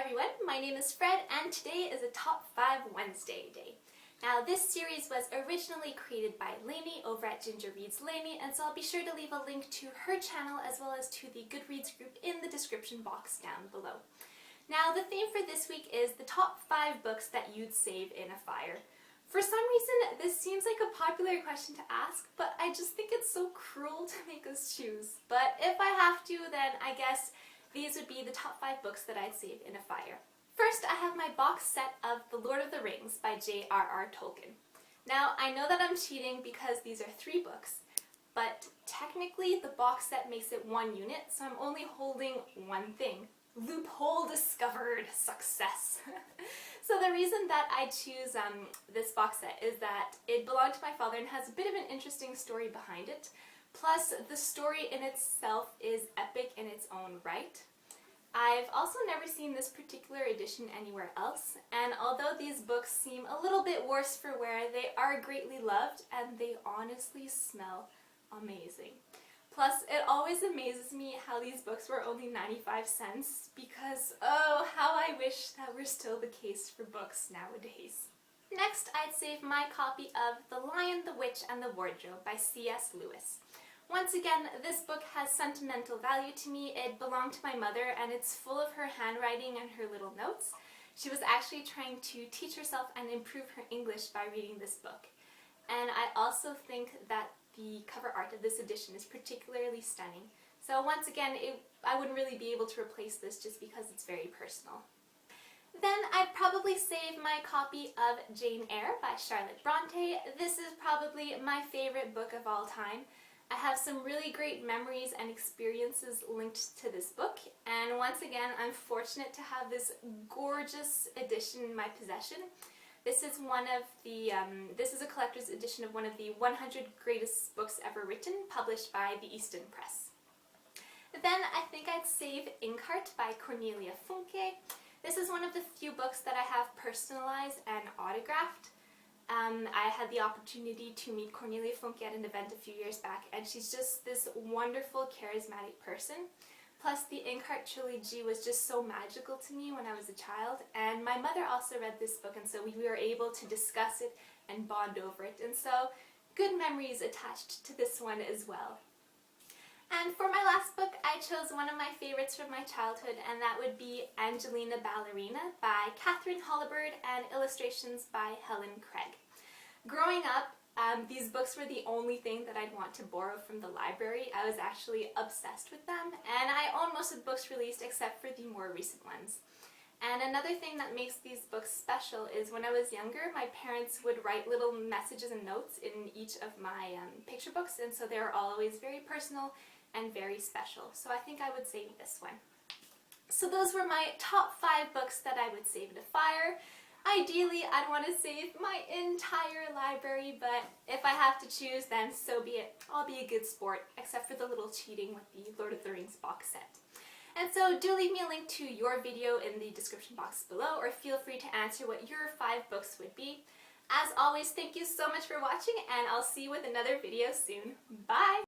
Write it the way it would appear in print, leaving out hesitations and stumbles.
everyone, my name is Fred and today is a Top 5 Wednesday day. Now this series was originally created by Lainey over at Ginger Reads Lainey, and so I'll be sure to leave a link to her channel as well as to the Goodreads group in the description box down below. Now the theme for this week is the top 5 books that you'd save in a fire. For some reason this seems like a popular question to ask, but I just think it's so cruel to make us choose. But if I have to, then I guess these would be the top 5 books that I'd save in a fire. First, I have my box set of The Lord of the Rings by J.R.R. Tolkien. Now, I know that I'm cheating because these are 3 books, but technically the box set makes it 1 unit, so I'm only holding one thing. Loophole discovered! Success! So the reason that I choose this box set is that it belonged to my father and has a bit of an interesting story behind it. Plus, the story in itself is epic in its own right. I've also never seen this particular edition anywhere else, and although these books seem a little bit worse for wear, they are greatly loved and they honestly smell amazing. Plus, it always amazes me how these books were only 95 cents because, oh, how I wish that were still the case for books nowadays. Next, I'd save my copy of The Lion, the Witch, and the Wardrobe by C.S. Lewis. Once again, this book has sentimental value to me. It belonged to my mother and it's full of her handwriting and her little notes. She was actually trying to teach herself and improve her English by reading this book. And I also think that the cover art of this edition is particularly stunning. So once again, I wouldn't really be able to replace this just because it's very personal. Then I'd probably save my copy of Jane Eyre by Charlotte Bronte. This is probably my favorite book of all time. I have some really great memories and experiences linked to this book, and once again I'm fortunate to have this gorgeous edition in my possession. This is a collector's edition of one of the 100 greatest books ever written, published by the Easton Press. Then I think I'd save Inkheart by Cornelia Funke. This is one of the few books that I have personalized and autographed. I had the opportunity to meet Cornelia Funke at an event a few years back, and she's just this wonderful, charismatic person. Plus, the Inkheart trilogy was just so magical to me when I was a child, and my mother also read this book, and so we were able to discuss it and bond over it, and so good memories attached to this one as well. And for my last book, I chose one of my favorites from my childhood, and that would be Angelina, Ballerina by Katharine, Holabird, and illustrations by Helen. Growing up, these books were the only thing that I'd want to borrow from the library. I was actually obsessed with them, and I own most of the books released except for the more recent ones. And another thing that makes these books special is when I was younger, my parents would write little messages and notes in each of my picture books, and so they were always very personal and very special. So I think I would save this one. So those were my top 5 books that I would save in a fire. Ideally, I'd want to save my entire library, but if I have to choose, then so be it. I'll be a good sport, except for the little cheating with the Lord of the Rings box set. And so do leave me a link to your video in the description box below, or feel free to answer what your 5 books would be. As always, thank you so much for watching, and I'll see you with another video soon. Bye!